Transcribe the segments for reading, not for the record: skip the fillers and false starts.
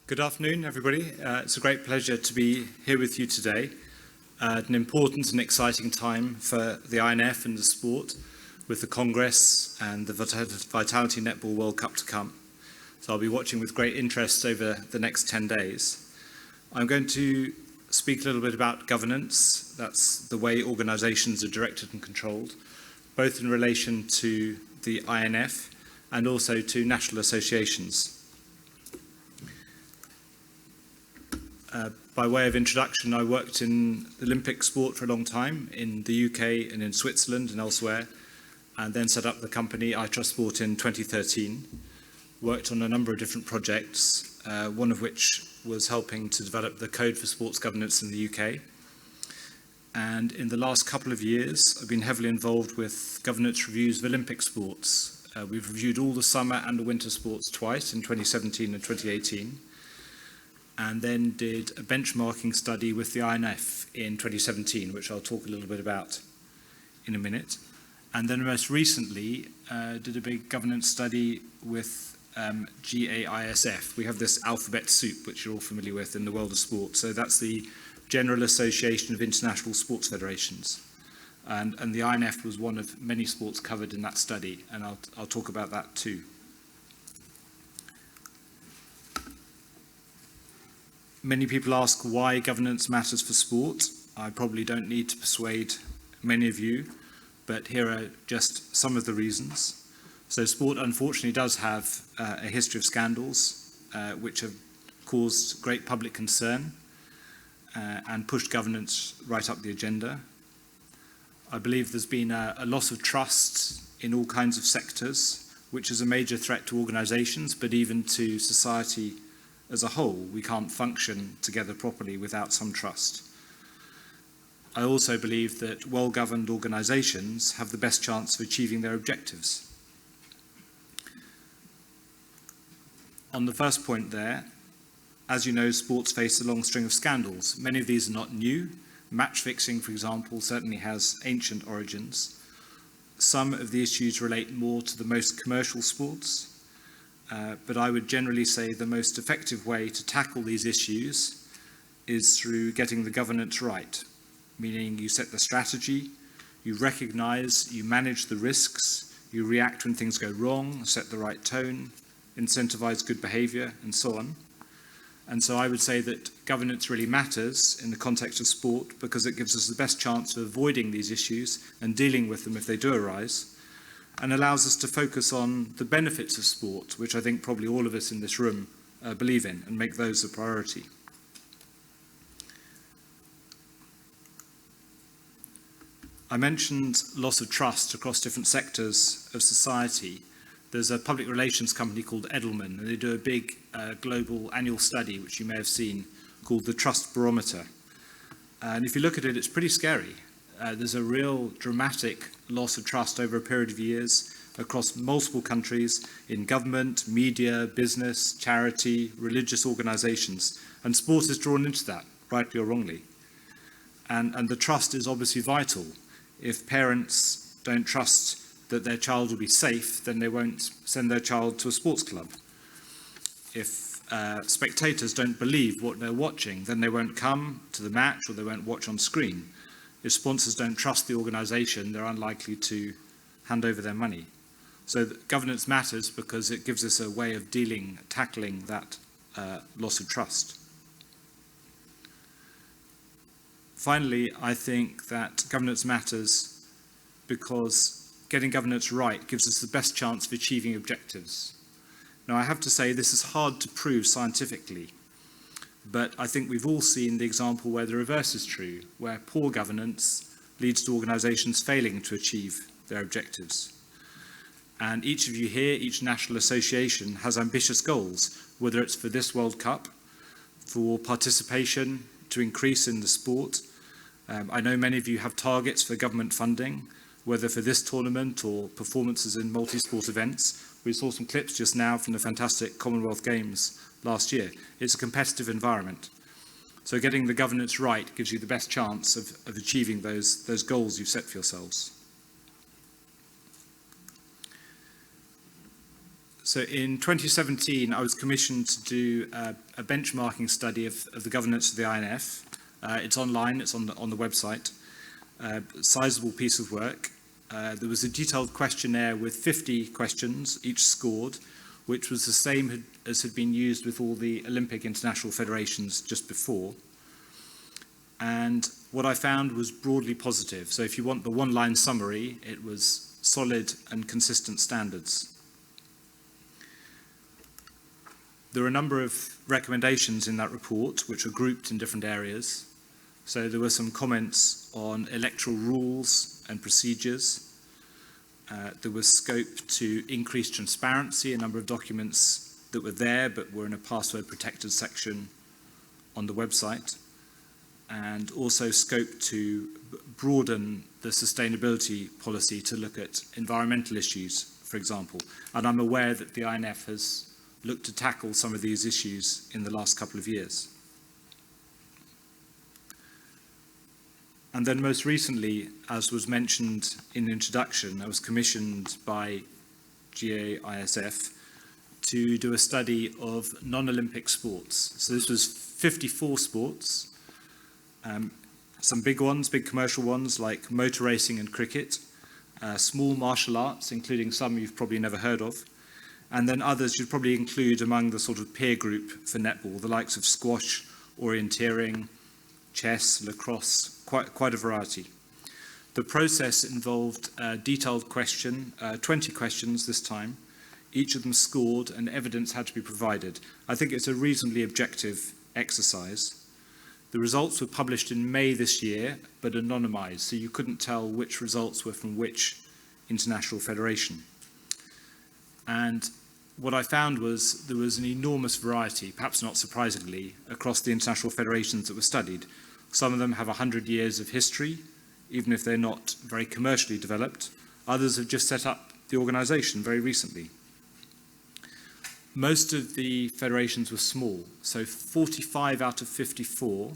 Good afternoon, everybody. It's a great pleasure to be here with you today at an important and exciting time for the INF and the sport, with the Congress and the Vitality Netball World Cup to come. So I'll be watching with great interest over the next 10 days. I'm going to speak a little bit about governance. That's the way organisations are directed and controlled, both in relation to the INF and also to national associations. By way of introduction, I worked in Olympic sport for a long time in the UK and in Switzerland and elsewhere, and then set up the company I Trust Sport in 2013. Worked on a number of different projects, one of which was helping to develop the Code for Sports Governance in the UK. And in the last couple of years, I've been heavily involved with governance reviews of Olympic sports. We've reviewed all the summer and the winter sports twice, in 2017 and 2018. And then did a benchmarking study with the INF in 2017, which I'll talk a little bit about in a minute. And then most recently, did a big governance study with GAISF. We have this alphabet soup, which you're all familiar with in the world of sport. So that's the General Association of International Sports Federations. And the INF was one of many sports covered in that study, and I'll talk about that too. Many people ask why governance matters for sport. I probably don't need to persuade many of you, but here are just some of the reasons. So sport unfortunately does have a history of scandals which have caused great public concern and pushed governance right up the agenda. I believe there's been a loss of trust in all kinds of sectors, which is a major threat to organisations, but even to society as a whole. We can't function together properly without some trust. I also believe that well-governed organisations have the best chance of achieving their objectives. On the first point there, as you know, sports face a long string of scandals. Many of these are not new. Match fixing, for example, certainly has ancient origins. Some of the issues relate more to the most commercial sports. But I would generally say the most effective way to tackle these issues is through getting the governance right, meaning you set the strategy, you recognise, you manage the risks, you react when things go wrong, set the right tone, incentivise good behaviour, and so on. And so I would say that governance really matters in the context of sport because it gives us the best chance of avoiding these issues and dealing with them if they do arise, and allows us to focus on the benefits of sport, which I think probably all of us in this room believe in, and make those a priority. I mentioned loss of trust across different sectors of society. There's a public relations company called Edelman, and they do a big global annual study, which you may have seen, called the Trust Barometer. And if you look at it, it's pretty scary. There's a real dramatic loss of trust over a period of years across multiple countries in government, media, business, charity, religious organisations. And sport is drawn into that, rightly or wrongly. And the trust is obviously vital. If parents don't trust that their child will be safe, then they won't send their child to a sports club. If spectators don't believe what they're watching, then they won't come to the match or they won't watch on screen. If sponsors don't trust the organisation, they're unlikely to hand over their money. So governance matters because it gives us a way of tackling that loss of trust. Finally, I think that governance matters because getting governance right gives us the best chance of achieving objectives. Now, I have to say this is hard to prove scientifically. But I think we've all seen the example where the reverse is true, where poor governance leads to organisations failing to achieve their objectives. And each of you here, each national association, has ambitious goals, whether it's for this World Cup, for participation to increase in the sport. I know many of you have targets for government funding, whether for this tournament or performances in multi-sport events. We saw some clips just now from the fantastic Commonwealth Games last year. It's a competitive environment. So getting the governance right gives you the best chance of achieving those goals you've set for yourselves. So in 2017, I was commissioned to do a benchmarking study of the governance of the INF. It's online, it's on the website. Sizable piece of work. There was a detailed questionnaire with 50 questions, each scored, which was the same as had been used with all the Olympic international federations just before. And what I found was broadly positive. So if you want the one-line summary, it was solid and consistent standards. There are a number of recommendations in that report which are grouped in different areas. So there were some comments on electoral rules and procedures. There was scope to increase transparency, a number of documents that were there but were in a password protected section on the website. And also scope to broaden the sustainability policy to look at environmental issues, for example. And I'm aware that the INF has looked to tackle some of these issues in the last couple of years. And then most recently, as was mentioned in the introduction, I was commissioned by GAISF to do a study of non-Olympic sports. So this was 54 sports, some big ones, big commercial ones like motor racing and cricket, small martial arts, including some you've probably never heard of, and then others you'd probably include among the sort of peer group for netball, the likes of squash, orienteering, chess, lacrosse, quite a variety. The process involved a detailed question, 20 questions this time. Each of them scored and evidence had to be provided. I think it's a reasonably objective exercise. The results were published in May this year, but anonymized, so you couldn't tell which results were from which international federation. And what I found was there was an enormous variety, perhaps not surprisingly, across the international federations that were studied. Some of them have 100 years of history, even if they're not very commercially developed. Others have just set up the organization very recently. Most of the federations were small, so 45 out of 54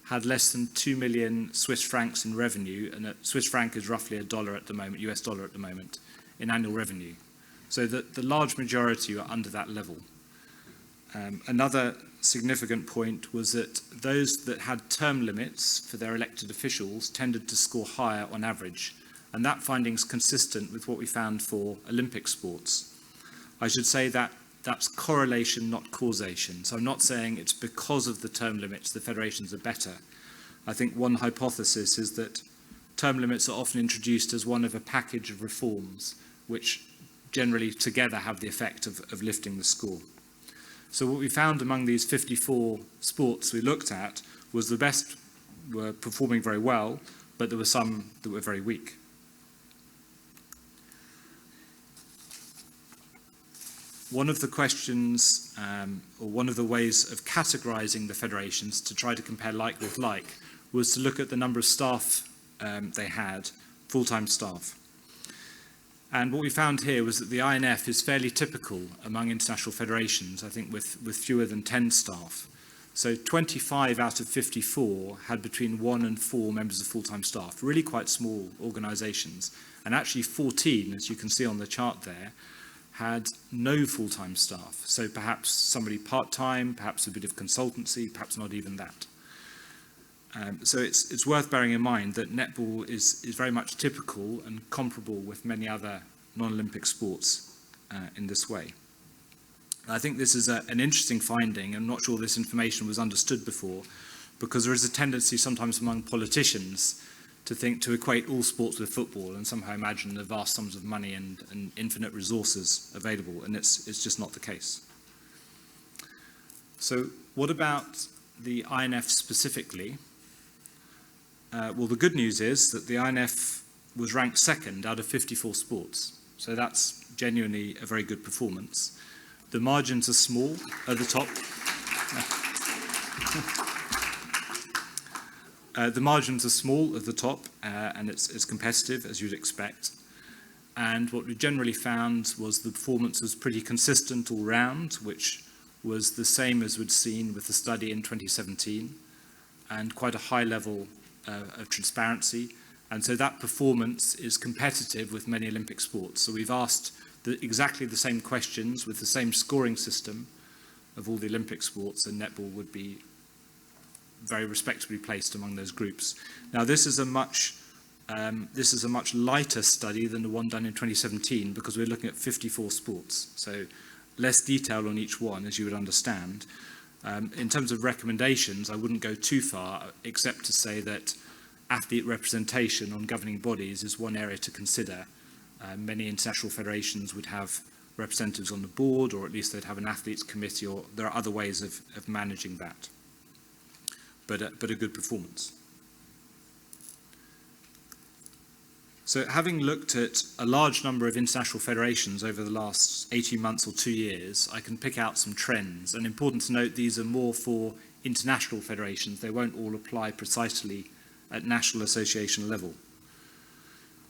had less than 2 million Swiss francs in revenue, and a Swiss franc is roughly $1 at the moment, US dollar at the moment, in annual revenue. So the large majority are under that level. Another significant point was that those that had term limits for their elected officials tended to score higher on average, and that finding is consistent with what we found for Olympic sports. I should say that that's correlation, not causation. So I'm not saying it's because of the term limits the federations are better. I think one hypothesis is that term limits are often introduced as one of a package of reforms, which generally together have the effect of lifting the score. So what we found among these 54 sports we looked at was the best were performing very well, but there were some that were very weak. One of the questions, or one of the ways of categorizing the federations to try to compare like with like, was to look at the number of staff they had, full-time staff. And what we found here was that the INF is fairly typical among international federations, I think with fewer than 10 staff. So 25 out of 54 had between 1 and 4 members of full-time staff, really quite small organizations. And actually 14, as you can see on the chart there, had no full-time staff. So perhaps somebody part-time, perhaps a bit of consultancy, perhaps not even that. So it's worth bearing in mind that netball is very much typical and comparable with many other non-Olympic sports in this way. And I think this is an interesting finding. I'm not sure this information was understood before, because there is a tendency sometimes among politicians to equate all sports with football and somehow imagine the vast sums of money and infinite resources available, and it's just not the case. So what about the INF specifically? Well, the good news is that the INF was ranked second out of 54 sports. So that's genuinely a very good performance. The margins are small at the top. The margins are small at the top, and it's competitive, as you'd expect. And what we generally found was the performance was pretty consistent all round, which was the same as we'd seen with the study in 2017, and quite a high level of transparency. And so that performance is competitive with many Olympic sports. So we've asked exactly the same questions with the same scoring system of all the Olympic sports, and netball would be very respectably placed among those groups. Now, this is a much lighter study than the one done in 2017 because we're looking at 54 sports, so less detail on each one, as you would understand. In terms of recommendations, I wouldn't go too far, except to say that athlete representation on governing bodies is one area to consider. Many international federations would have representatives on the board, or at least they'd have an athletes committee, or there are other ways of managing that. But a good performance. So having looked at a large number of international federations over the last 18 months or 2 years, I can pick out some trends. And important to note, these are more for international federations. They won't all apply precisely at national association level.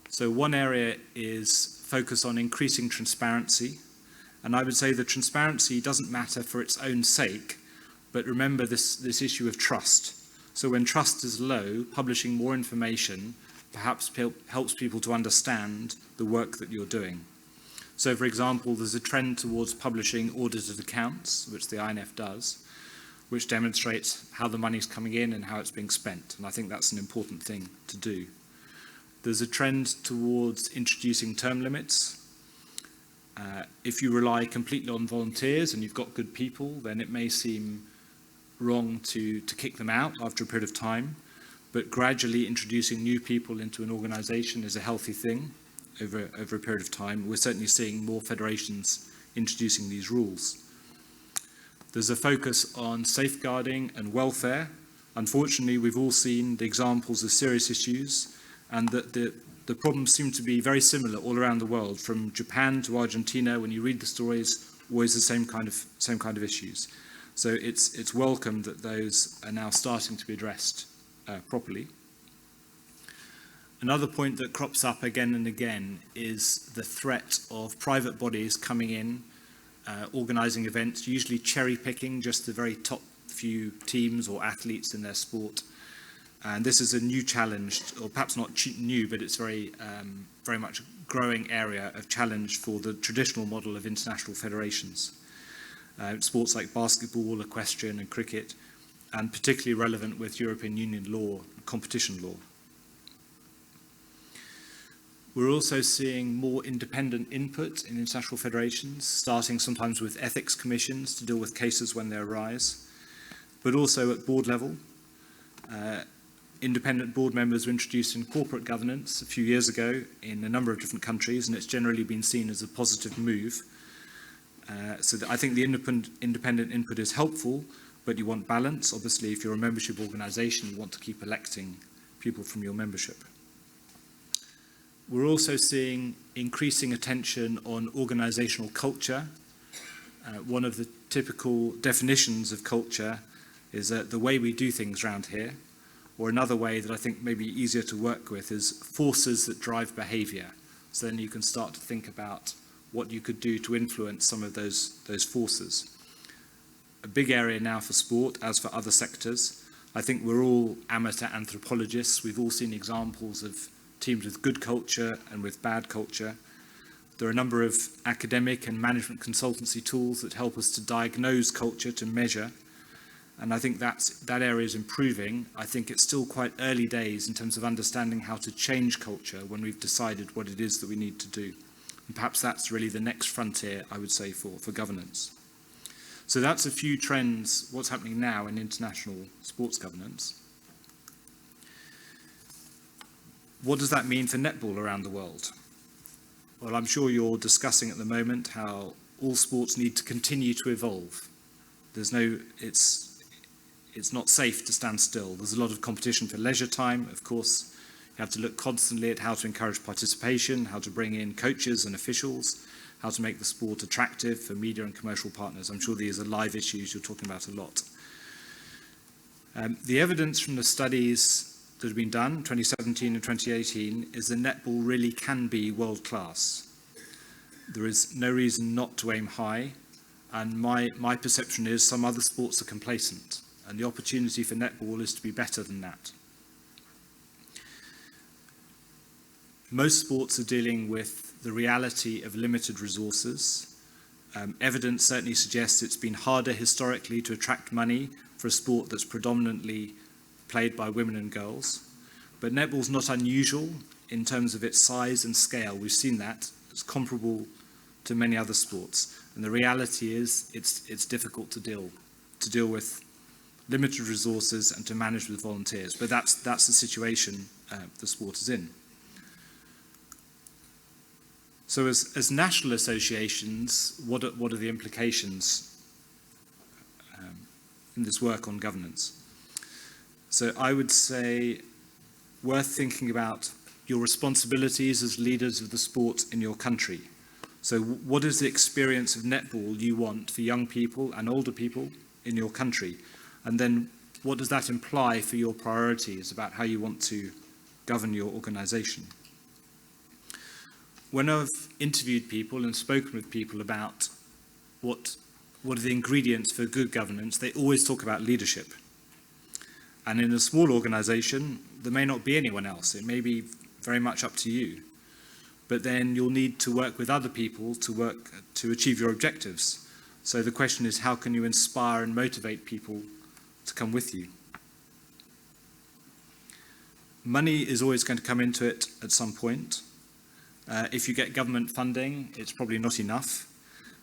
So one area is focus on increasing transparency. And I would say that transparency doesn't matter for its own sake, but remember this issue of trust. So when trust is low, publishing more information perhaps helps people to understand the work that you're doing. So for example, there's a trend towards publishing audited accounts, which the INF does, which demonstrates how the money's coming in and how it's being spent. And I think that's an important thing to do. There's a trend towards introducing term limits. If you rely completely on volunteers and you've got good people, then it may seem wrong to kick them out after a period of time. But gradually introducing new people into an organisation is a healthy thing over a period of time. We're certainly seeing more federations introducing these rules. There's a focus on safeguarding and welfare. Unfortunately, we've all seen the examples of serious issues, and that the problems seem to be very similar all around the world, from Japan to Argentina. When you read the stories, always the same kind of issues. So it's welcome that those are now starting to be addressed properly. Another point that crops up again and again is the threat of private bodies coming in, organising events, usually cherry-picking just the very top few teams or athletes in their sport. And this is a new challenge, or perhaps not new, but it's very much a growing area of challenge for the traditional model of international federations. Sports like basketball, equestrian and cricket, and particularly relevant with European Union law, competition law. We're also seeing more independent input in international federations, starting sometimes with ethics commissions to deal with cases when they arise, but also at board level. Independent board members were introduced in corporate governance a few years ago in a number of different countries, and it's generally been seen as a positive move. So I think the independent input is helpful, but you want balance. Obviously, if you're a membership organisation, you want to keep electing people from your membership. We're also seeing increasing attention on organisational culture. One of the typical definitions of culture is the way we do things around here, or another way that I think may be easier to work with is forces that drive behaviour. So then you can start to think about what you could do to influence some of those forces. A big area now for sport, as for other sectors. I think we're all amateur anthropologists. We've all seen examples of teams with good culture and with bad culture. There are a number of academic and management consultancy tools that help us to diagnose culture, to measure. And I think that area is improving. I think it's still quite early days in terms of understanding how to change culture when we've decided what it is that we need to do. And perhaps that's really the next frontier, I would say, for governance. So that's a few trends, what's happening now in international sports governance. What does that mean for netball around the world? Well, I'm sure you're discussing at the moment how all sports need to continue to evolve. It's not safe to stand still. There's a lot of competition for leisure time. Of course, you have to look constantly at how to encourage participation, how to bring in coaches and officials, how to make the sport attractive for media and commercial partners. I'm sure these are live issues you're talking about a lot. The evidence from the studies that have been done, 2017 and 2018, is that netball really can be world-class. There is no reason not to aim high, and my perception is some other sports are complacent, and the opportunity for netball is to be better than that. Most sports are dealing with the reality of limited resources. Evidence certainly suggests it's been harder historically to attract money for a sport that's predominantly played by women and girls. But netball's not unusual in terms of its size and scale. We've seen that. It's comparable to many other sports. And the reality is it's difficult to deal with limited resources and to manage with volunteers. But that's the situation the sport is in. So as national associations, what are the implications in this work on governance? So I would say worth thinking about your responsibilities as leaders of the sport in your country. So what is the experience of netball you want for young people and older people in your country? And then what does that imply for your priorities about how you want to govern your organisation? When I've interviewed people and spoken with people about what are the ingredients for good governance, they always talk about leadership. And in a small organisation, there may not be anyone else. It may be very much up to you. But then you'll need to work with other people to achieve your objectives. So the question is, how can you inspire and motivate people to come with you? Money is always going to come into it at some point. If you get government funding, it's probably not enough.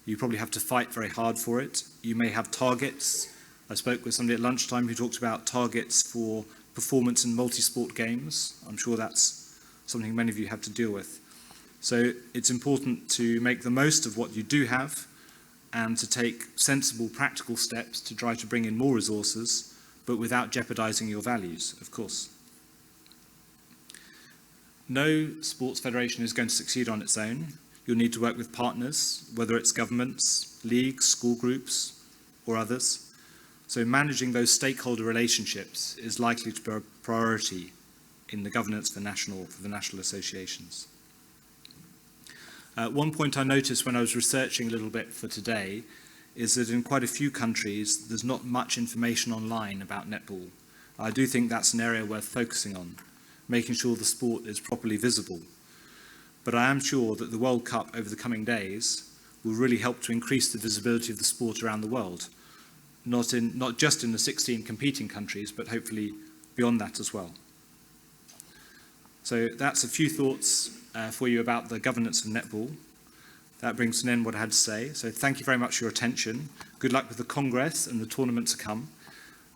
You probably have to fight very hard for it. You may have targets. I spoke with somebody at lunchtime who talked about targets for performance in multi-sport games. I'm sure that's something many of you have to deal with. So it's important to make the most of what you do have and to take sensible, practical steps to try to bring in more resources, but without jeopardizing your values, of course. No sports federation is going to succeed on its own. You'll need to work with partners, whether it's governments, leagues, school groups, or others. So managing those stakeholder relationships is likely to be a priority in the governance for the national associations. One point I noticed when I was researching a little bit for today is that in quite a few countries, there's not much information online about netball. I do think that's an area worth focusing on, making sure the sport is properly visible. But I am sure that the World Cup over the coming days will really help to increase the visibility of the sport around the world, not just in the 16 competing countries, but hopefully beyond that as well. So that's a few thoughts for you about the governance of netball. That brings to an end what I had to say. So thank you very much for your attention. Good luck with the Congress and the tournament to come.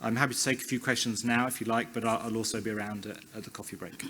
I'm happy to take a few questions now if you like, but I'll also be around at the coffee break.